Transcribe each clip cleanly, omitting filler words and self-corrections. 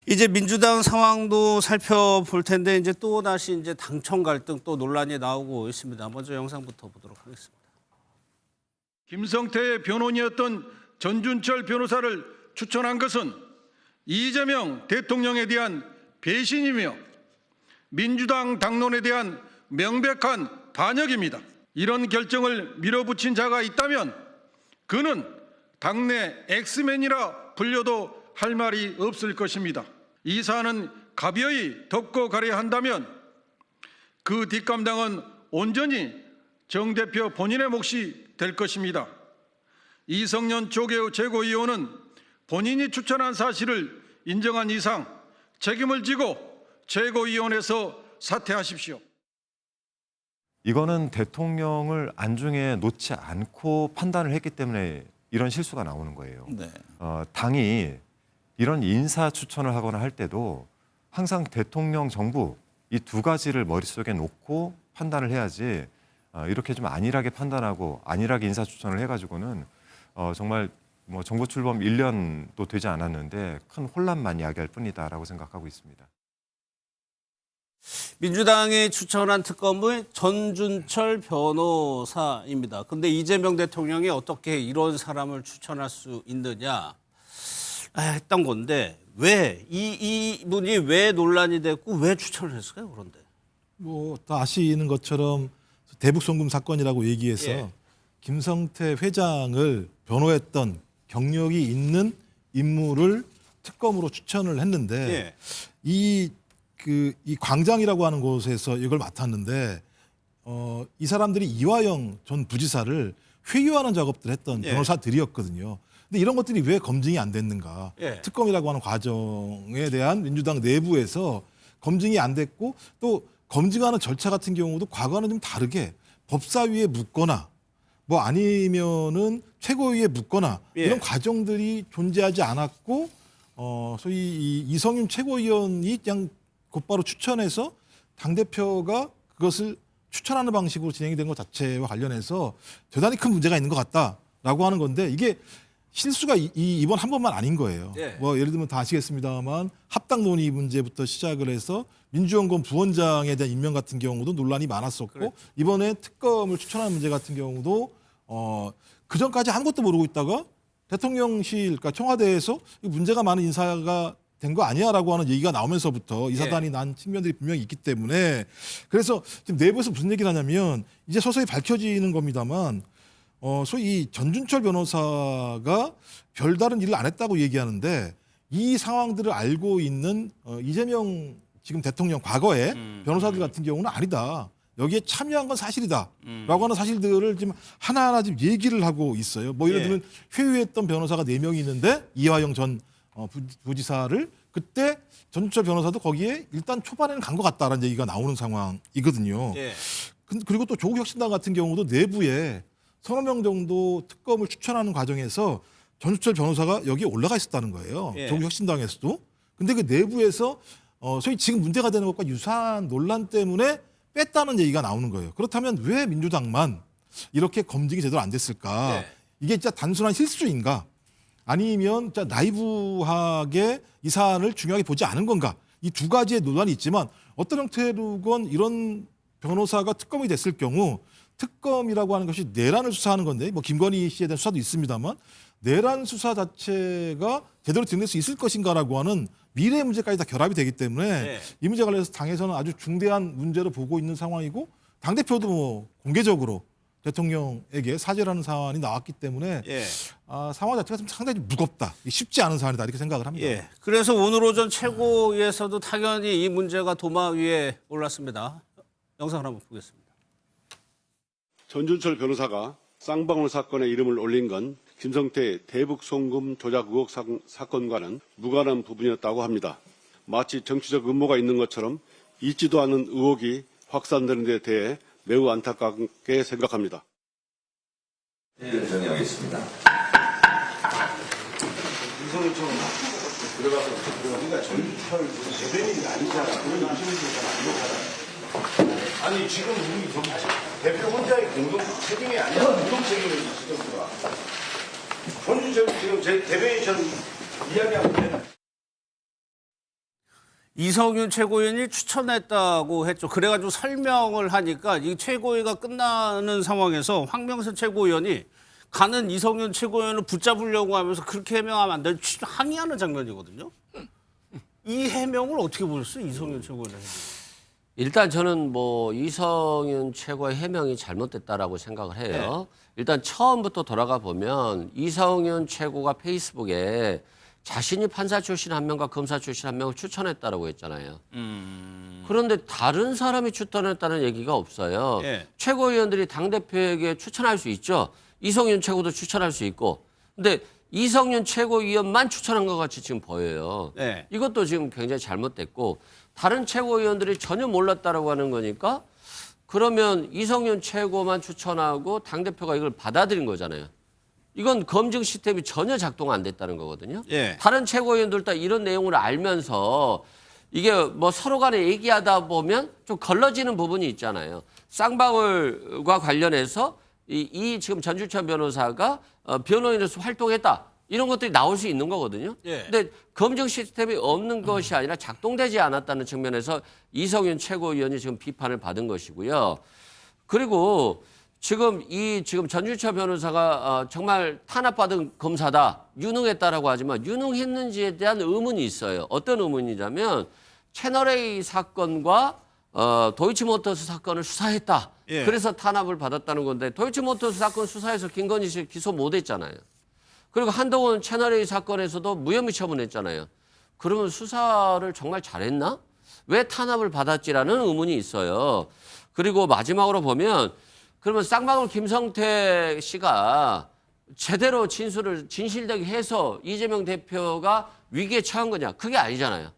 이제 민주당 상황도 살펴볼 텐데 이제 또 다시 이제 당청 갈등 또 논란이 나오고 있습니다. 먼저 영상부터 보도록 하겠습니다. 김성태의 변호인이었던 전준철 변호사를 추천한 것은 이재명 대통령에 대한 배신이며 민주당 당론에 대한 명백한 반역입니다. 이런 결정을 밀어붙인 자가 있다면 그는 당내 엑스맨이라 불려도 할 말이 없을 것입니다. 이 사안은 가벼이 덮고 가려 한다면 그 뒷감당은 온전히 정 대표 본인의 몫이 될 것입니다. 이성년 조계호 최고위원은 본인이 추천한 사실을 인정한 이상 책임을 지고 최고위원회에서 사퇴하십시오. 이거는 대통령을 안중에 놓지 않고 판단을 했기 때문에 이런 실수가 나오는 거예요. 네. 당이 이런 인사 추천을 하거나 할 때도 항상 대통령, 정부 이 두 가지를 머릿속에 놓고 판단을 해야지 이렇게 좀 안일하게 판단하고 안일하게 인사 추천을 해가지고는 정말 뭐 정부 출범 1년도 되지 않았는데 큰 혼란만 야기할 뿐이다라고 생각하고 있습니다. 민주당이 추천한 특검의 전준철 변호사입니다. 근데 이재명 대통령이 어떻게 이런 사람을 추천할 수 있느냐 했던 건데 왜 이분이 왜 논란이 됐고 왜 추천을 했을까요? 그런데 뭐 다 아시는 것처럼 대북 송금 사건이라고 얘기해서 예. 김성태 회장을 변호했던 경력이 있는 인물을 특검으로 추천을 했는데 예. 이 광장이라고 하는 곳에서 이걸 맡았는데 이 사람들이 이화영 전 부지사를 회유하는 작업들을 했던 예. 변호사들이었거든요. 근데 이런 것들이 왜 검증이 안 됐는가? 예. 특검이라고 하는 과정에 대한 민주당 내부에서 검증이 안 됐고 또 검증하는 절차 같은 경우도 과거와는 좀 다르게 법사위에 묻거나 뭐 아니면은 최고위에 묻거나 예. 이런 과정들이 존재하지 않았고 소위 이 이성윤 최고위원이 그냥 곧바로 추천해서 당대표가 그것을 추천하는 방식으로 진행이 된 것 자체와 관련해서 대단히 큰 문제가 있는 것 같다라고 하는 건데 이게 실수가 이번 한 번만 아닌 거예요. 예. 뭐 예를 들면 다 아시겠습니다만 합당 논의 문제부터 시작을 해서 민주연구원 부원장에 대한 임명 같은 경우도 논란이 많았었고 그래. 이번에 특검을 추천하는 문제 같은 경우도 그 전까지 아무것도 모르고 있다가 대통령실, 그러니까 청와대에서 문제가 많은 인사가 된 거 아니야라고 하는 얘기가 나오면서부터 이 사단이 난 측면들이 분명히 있기 때문에 그래서 지금 내부에서 무슨 얘기를 하냐면 이제 서서히 밝혀지는 겁니다만 소위 이 전준철 변호사가 별다른 일을 안 했다고 얘기하는데 이 상황들을 알고 있는 이재명 지금 대통령 과거에 변호사들 같은 경우는 아니다. 여기에 참여한 건 사실이다. 라고 하는 사실들을 지금 하나하나 지금 얘기를 하고 있어요. 뭐 예를 들면 회유했던 변호사가 4명이 있는데 이화영 전 부지사를 그때 전준철 변호사도 거기에 일단 초반에는 간 것 같다라는 얘기가 나오는 상황이거든요. 예. 그리고 또 조국혁신당 같은 경우도 내부에 서너 명 정도 특검을 추천하는 과정에서 전준철 변호사가 여기에 올라가 있었다는 거예요. 예. 조국혁신당에서도. 근데 그 내부에서 소위 지금 문제가 되는 것과 유사한 논란 때문에 뺐다는 얘기가 나오는 거예요. 그렇다면 왜 민주당만 이렇게 검증이 제대로 안 됐을까? 예. 이게 진짜 단순한 실수인가? 아니면 진짜 나이브하게 이 사안을 중요하게 보지 않은 건가? 이 두 가지의 논란이 있지만 어떤 형태로건 이런 변호사가 특검이 됐을 경우 특검이라고 하는 것이 내란을 수사하는 건데 뭐 김건희 씨에 대한 수사도 있습니다만 내란 수사 자체가 제대로 진행될 수 있을 것인가라고 하는 미래의 문제까지 다 결합이 되기 때문에 네. 이 문제 관련해서 당에서는 아주 중대한 문제로 보고 있는 상황이고 당대표도 뭐 공개적으로 대통령에게 사죄라는 사안이 나왔기 때문에 예. 상황 자체가 좀 상당히 무겁다. 쉽지 않은 사안이다 이렇게 생각을 합니다. 예. 그래서 오늘 오전 최고위에서도 당연히 이 문제가 도마 위에 올랐습니다. 영상을 한번 보겠습니다. 전준철 변호사가 쌍방울 사건에 이름을 올린 건 김성태 대북 송금 조작 의혹 사건과는 무관한 부분이었다고 합니다. 마치 정치적 음모가 있는 것처럼 있지도 않은 의혹이 확산되는 데 대해 매우 안타깝게 생각합니다. 의견 정리하겠습니다. 이성을 좀 들어가서 우리가 전철 대변인이 아니잖아. 그런 유시민들은 아니잖아. 아니 지금 우리 대표 혼자의 공동 책임이 아니라 공동 책임을 지정부가 전주철 지금 제 대변인처럼 이야기하고 있는. 이성윤 최고위원이 추천했다고 했죠. 그래가지고 설명을 하니까 이 최고위가 끝나는 상황에서 황명세 최고위원이 가는 이성윤 최고위원을 붙잡으려고 하면서 그렇게 해명하면 안 돼. 항의하는 장면이거든요. 이 해명을 어떻게 보셨어요? 이성윤 최고위원의 해명. 일단 저는 뭐 이성윤 최고의 해명이 잘못됐다라고 생각을 해요. 일단 처음부터 돌아가 보면 이성윤 최고가 페이스북에 자신이 판사 출신 한 명과 검사 출신 한 명을 추천했다라고 했잖아요. 그런데 다른 사람이 추천했다는 얘기가 없어요. 예. 최고위원들이 당대표에게 추천할 수 있죠. 이성윤 최고도 추천할 수 있고. 근데 이성윤 최고위원만 추천한 것 같이 지금 보여요. 네. 이것도 지금 굉장히 잘못됐고 다른 최고위원들이 전혀 몰랐다라고 하는 거니까 그러면 이성윤 최고만 추천하고 당대표가 이걸 받아들인 거잖아요. 이건 검증 시스템이 전혀 작동 안 됐다는 거거든요. 예. 다른 최고위원들 다 이런 내용을 알면서 이게 뭐 서로 간에 얘기하다 보면 좀 걸러지는 부분이 있잖아요. 쌍방울과 관련해서 이 지금 전주천 변호사가 변호인으로서 활동했다. 이런 것들이 나올 수 있는 거거든요. 예. 근데 검증 시스템이 없는 것이 아니라 작동되지 않았다는 측면에서 이성윤 최고위원이 지금 비판을 받은 것이고요. 그리고 지금 전주철 변호사가 정말 탄압받은 검사다, 유능했다라고 하지만 유능했는지에 대한 의문이 있어요. 어떤 의문이냐면 채널A 사건과 도이치모터스 사건을 수사했다. 예. 그래서 탄압을 받았다는 건데 도이치모터스 사건 수사에서 김건희 씨 기소 못했잖아요. 그리고 한동훈 채널A 사건에서도 무혐의 처분했잖아요. 그러면 수사를 정말 잘했나? 왜 탄압을 받았지라는 의문이 있어요. 그리고 마지막으로 보면 그러면 쌍방울 김성태 씨가 제대로 진실되게 해서 이재명 대표가 위기에 처한 거냐? 그게 아니잖아요.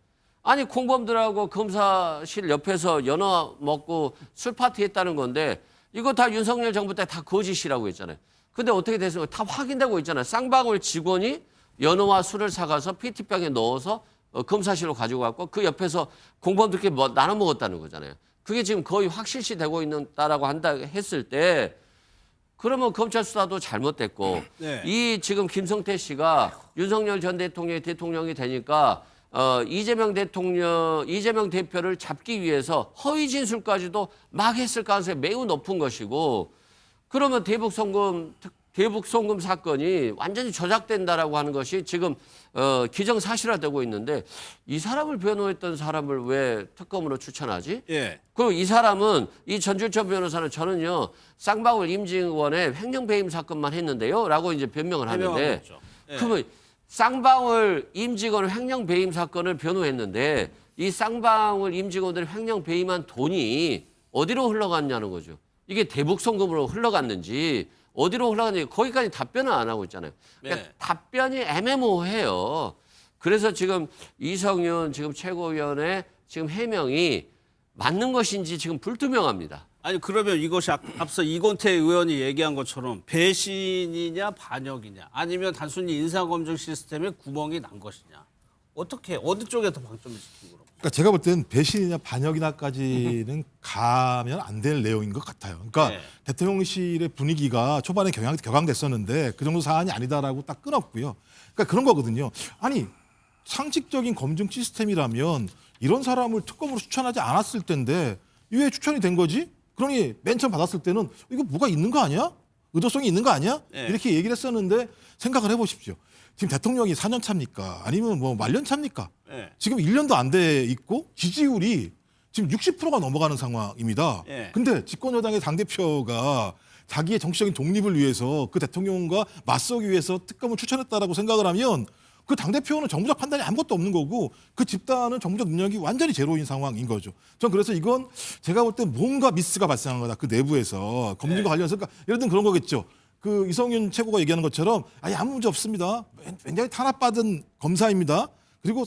아니 공범들하고 검사실 옆에서 연어 먹고 술 파티 했다는 건데 이거 다 윤석열 정부 때 다 거짓이라고 했잖아요. 근데 어떻게 됐어요? 다 확인되고 있잖아요. 쌍방울 직원이 연어와 술을 사가서 PT병에 넣어서 검사실로 가지고 갔고 그 옆에서 공범들끼리 나눠 먹었다는 거잖아요. 그게 지금 거의 확실시 되고 있다라고 한다 했을 때 그러면 검찰 수사도 잘못됐고 네. 이 지금 김성태 씨가 윤석열 전 대통령이 되니까 이재명 대표를 잡기 위해서 허위 진술까지도 막 했을 가능성이 매우 높은 것이고 그러면 대북 송금 사건이 완전히 조작된다라고 하는 것이 지금 기정사실화되고 있는데 이 사람을 변호했던 사람을 왜 특검으로 추천하지? 예. 그리고 이 사람은 이 전주철 변호사는 저는요 쌍방울 임직원의 횡령 배임 사건만 했는데요라고 이제 변명을 하는데 해명하겠죠. 예. 그러면 쌍방울 임직원 횡령 배임 사건을 변호했는데 이 쌍방울 임직원들이 횡령 배임한 돈이 어디로 흘러갔냐는 거죠. 이게 대북 송금으로 흘러갔는지 어디로 흘러갔는지 거기까지 답변을 안 하고 있잖아요. 그러니까 네. 답변이 애매모호해요. 그래서 지금 이성윤 지금 최고위원의 지금 해명이 맞는 것인지 지금 불투명합니다. 아니 그러면 이것이 앞서 이건태 의원이 얘기한 것처럼 배신이냐 반역이냐 아니면 단순히 인사검증 시스템에 구멍이 난 것이냐 어떻게 어느 쪽에 더 방점을 찍힌 거로? 그러니까 제가 볼 때는 배신이나 반역이나까지는 가면 안 될 내용인 것 같아요. 그러니까 네. 대통령실의 분위기가 초반에 격앙됐었는데 그 정도 사안이 아니다라고 딱 끊었고요. 그러니까 그런 거거든요. 아니 상식적인 검증 시스템이라면 이런 사람을 특검으로 추천하지 않았을 텐데 왜 추천이 된 거지? 그러니 맨 처음 받았을 때는 이거 뭐가 있는 거 아니야? 의도성이 있는 거 아니야? 네. 이렇게 얘기를 했었는데 생각을 해보십시오. 지금 대통령이 4년 차입니까? 아니면 뭐 말년 차입니까? 예. 지금 1년도 안 돼 있고 지지율이 지금 60%가 넘어가는 상황입니다. 예. 근데 집권여당의 당대표가 자기의 정치적인 독립을 위해서 그 대통령과 맞서기 위해서 특검을 추천했다라고 생각을 하면 그 당대표는 정부적 판단이 아무것도 없는 거고 그 집단은 정부적 능력이 완전히 제로인 상황인 거죠. 전 그래서 이건 제가 볼 때 뭔가 미스가 발생한 거다. 그 내부에서 검증과 관련해서 그러니까 예를 들면 그런 거겠죠. 그 이성윤 최고가 얘기하는 것처럼 아예 아무 문제 없습니다. 굉장히 탄압받은 검사입니다. 그리고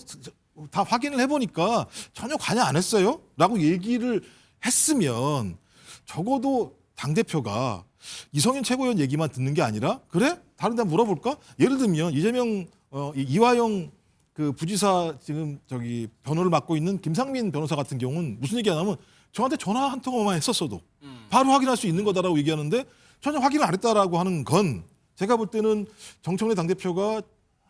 다 확인을 해보니까 전혀 관여 안 했어요. 라고 얘기를 했으면 적어도 당대표가 이성윤 최고위원 얘기만 듣는 게 아니라 그래? 다른 데 물어볼까? 예를 들면 이재명 이화영 그 부지사 지금 저기 변호를 맡고 있는 김상민 변호사 같은 경우는 무슨 얘기하냐면 저한테 전화 한 통화만 했었어도 바로 확인할 수 있는 거다라고 얘기하는데 전혀 확인을 안 했다라고 하는 건 제가 볼 때는 정청래 당대표가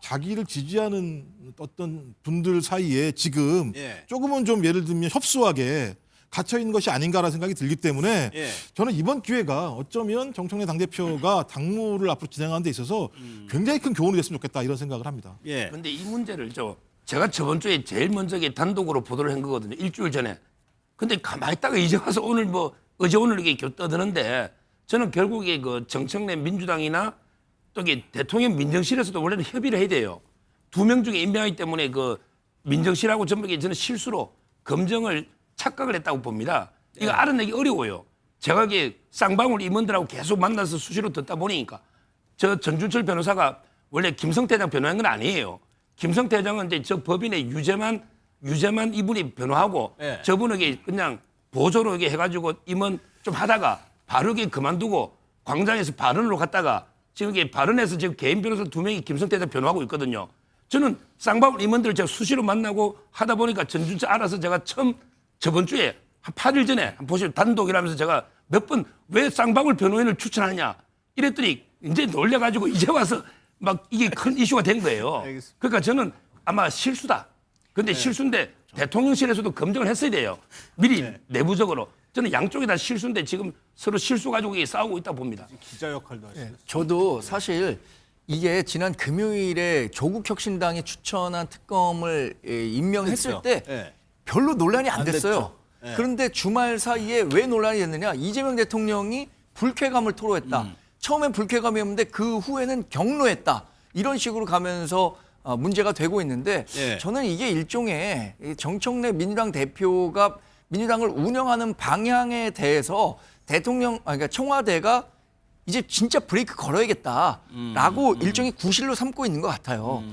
자기를 지지하는 어떤 분들 사이에 지금 예. 조금은 좀 예를 들면 협소하게 갇혀 있는 것이 아닌가라는 생각이 들기 때문에 예. 저는 이번 기회가 어쩌면 정청래 당대표가 당무를 앞으로 진행하는 데 있어서 굉장히 큰 교훈이 됐으면 좋겠다 이런 생각을 합니다. 예. 그런데 이 문제를 제가 저번 주에 제일 먼저 단독으로 보도를 한 거거든요. 일주일 전에. 근데 가만히 있다가 이제 와서 오늘 어제 오늘 이게 떠드는데 저는 결국에 그 정청래 민주당이나 또 이게 대통령 민정실에서도 원래는 협의를 해야 돼요. 2명 중에 임명하기 때문에 그 민정실하고 전부 저는 실수로 검증을 착각을 했다고 봅니다. 이거 알아내기 어려워요. 제가 이게 쌍방울 임원들하고 계속 만나서 수시로 듣다 보니까 저 전준철 변호사가 원래 김성태 회장 변호한 건 아니에요. 김성태 회장은 이제 저 법인의 유죄만 이분이 변호하고 예. 저분은 이게 그냥 보조로 이게 해가지고 임원 좀 하다가 바로 이게 그만두고 광장에서 발언으로 갔다가 지금 이게 발언해서 지금 개인 변호사 2명이 김성태 회장 변호하고 있거든요. 저는 쌍방울 임원들을 제가 수시로 만나고 하다 보니까 전준철 알아서 제가 처음 저번 주에 한 8일 전에 한번 보시면 단독이라면서 제가 몇 번 왜 쌍방울 변호인을 추천하냐 이랬더니 이제 놀래가지고 이제 와서 막 이게 큰 이슈가 된 거예요. 알겠습니다. 그러니까 저는 아마 실수다. 근데 실수인데 대통령실에서도 검증을 했어야 돼요. 미리 내부적으로. 저는 양쪽이 다 실수인데 지금 서로 실수 가지고 이게 싸우고 있다 봅니다. 기자 역할도 하시고. 저도 사실 이게 지난 금요일에 조국혁신당이 추천한 특검을 임명했을 그렇죠. 때 예. 별로 논란이 안 안 됐어요. 됐죠. 예. 그런데 주말 사이에 왜 논란이 됐느냐? 이재명 대통령이 불쾌감을 토로했다. 처음엔 불쾌감이었는데 그 후에는 격노했다. 이런 식으로 가면서 문제가 되고 있는데 예. 저는 이게 일종의 정청래 민주당 대표가 민주당을 운영하는 방향에 대해서 그러니까 청와대가 이제 진짜 브레이크 걸어야겠다라고 일종의 구실로 삼고 있는 것 같아요.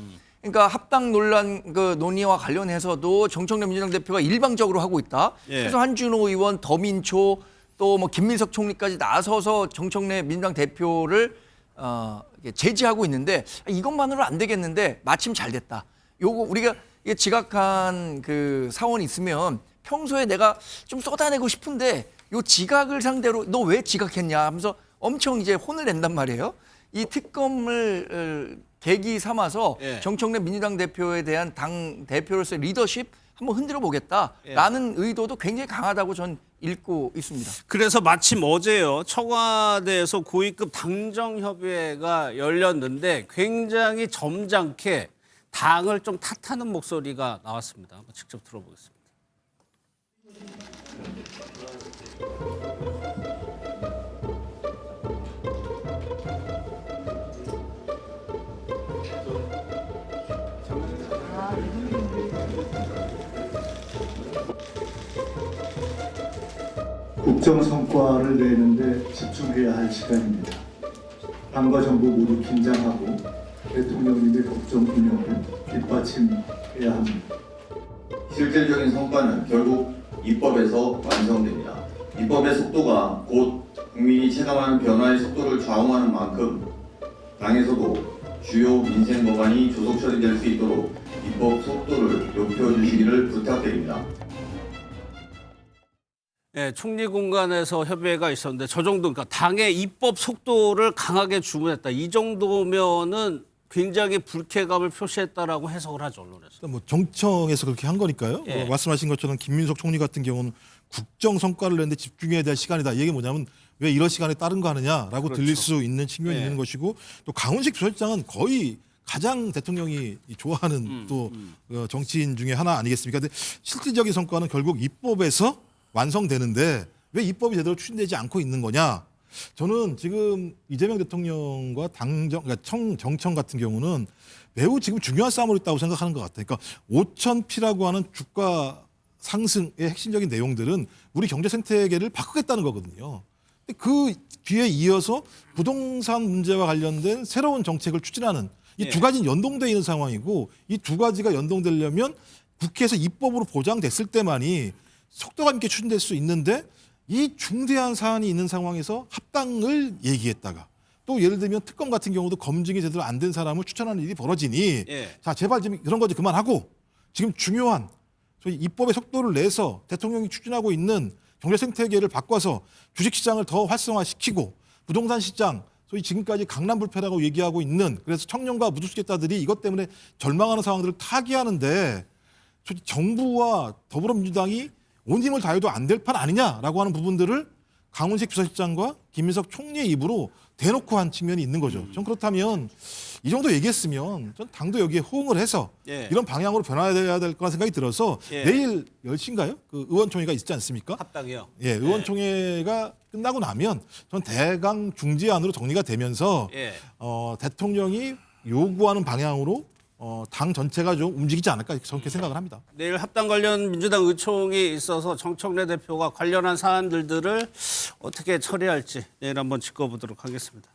그러니까 합당 논란 그 논의와 관련해서도 정청래 민주당 대표가 일방적으로 하고 있다. 예. 그래서 한준호 의원, 더민초 또 뭐 김민석 총리까지 나서서 정청래 민주당 대표를 이렇게 제지하고 있는데 이것만으로 안 되겠는데 마침 잘 됐다. 요거 우리가 이게 지각한 그 사원이 있으면 평소에 내가 좀 쏟아내고 싶은데 요 지각을 상대로 너 왜 지각했냐 하면서 엄청 이제 혼을 낸단 말이에요. 이 특검을 계기 삼아서 예. 정청래 민주당 대표에 대한 당 대표로서의 리더십 한번 흔들어 보겠다라는 의도도 굉장히 강하다고 전 읽고 있습니다. 그래서 마침 어제요 청와대에서 고위급 당정협의회가 열렸는데 굉장히 점잖게 당을 좀 탓하는 목소리가 나왔습니다. 한번 직접 들어보겠습니다. 국정 성과를 내는데 집중해야 할 시간입니다. 당과 정부 모두 긴장하고 대통령님의 국정 운영을 뒷받침해야 합니다. 실질적인 성과는 결국 입법에서 완성됩니다. 입법의 속도가 곧 국민이 체감하는 변화의 속도를 좌우하는 만큼 당에서도 주요 민생 법안이 조속 처리될 수 있도록 입법 속도를 높여주시기를 부탁드립니다. 예, 총리 공간에서 협의회가 있었는데 저 정도 그러니까 당의 입법 속도를 강하게 주문했다. 이 정도면은 굉장히 불쾌감을 표시했다라고 해석을 하죠 언론에서. 뭐 정청에서 그렇게 한 거니까요. 예. 말씀하신 것처럼 김민석 총리 같은 경우는 국정 성과를 내는데 집중해야 될 시간이다. 이게 뭐냐면 왜 이런 시간에 다른 거 하느냐라고 그렇죠. 들릴 수 있는 측면이 예. 있는 것이고 또 강훈식 비서실장은 거의 가장 대통령이 좋아하는 또 정치인 중에 하나 아니겠습니까? 근데 실질적인 성과는 결국 입법에서 완성되는데 왜 입법이 제대로 추진되지 않고 있는 거냐? 저는 지금 이재명 대통령과 그러니까 정청 같은 경우는 매우 지금 중요한 싸움을 있다고 생각하는 것 같아요. 그러니까 5,000피라고 하는 주가 상승의 핵심적인 내용들은 우리 경제 생태계를 바꾸겠다는 거거든요. 근데 그 뒤에 이어서 부동산 문제와 관련된 새로운 정책을 추진하는 이 두 가지는 연동되어 있는 상황이고 이 두 가지가 연동되려면 국회에서 입법으로 보장됐을 때만이 속도감 있게 추진될 수 있는데 이 중대한 사안이 있는 상황에서 합당을 얘기했다가 또 예를 들면 특검 같은 경우도 검증이 제대로 안 된 사람을 추천하는 일이 벌어지니 예. 자 제발 좀 그런 거 좀 그만하고 지금 중요한 저희 입법의 속도를 내서 대통령이 추진하고 있는 경제 생태계를 바꿔서 주식시장을 더 활성화시키고 부동산 시장 소위 지금까지 강남불패라고 얘기하고 있는 그래서 청년과 무주택자들이 이것 때문에 절망하는 상황들을 타개하는데 솔직히 정부와 더불어민주당이 온 힘을 다해도 안 될 판 아니냐라고 하는 부분들을 강훈식 비서실장과 김민석 총리의 입으로 대놓고 한 측면이 있는 거죠. 전 그렇다면 이 정도 얘기했으면 전 당도 여기에 호응을 해서 예. 이런 방향으로 변화해야 될 거란 생각이 들어서 예. 내일 10시인가요? 그 의원총회가 있지 않습니까? 합당이요. 예, 의원총회가 끝나고 나면 전 대강 중지안으로 정리가 되면서 예. 대통령이 요구하는 방향으로 당 전체가 좀 움직이지 않을까 그렇게 생각을 합니다. 내일 합당 관련 민주당 의총이 있어서 정청래 대표가 관련한 사안들을 어떻게 처리할지 내일 한번 짚어보도록 하겠습니다.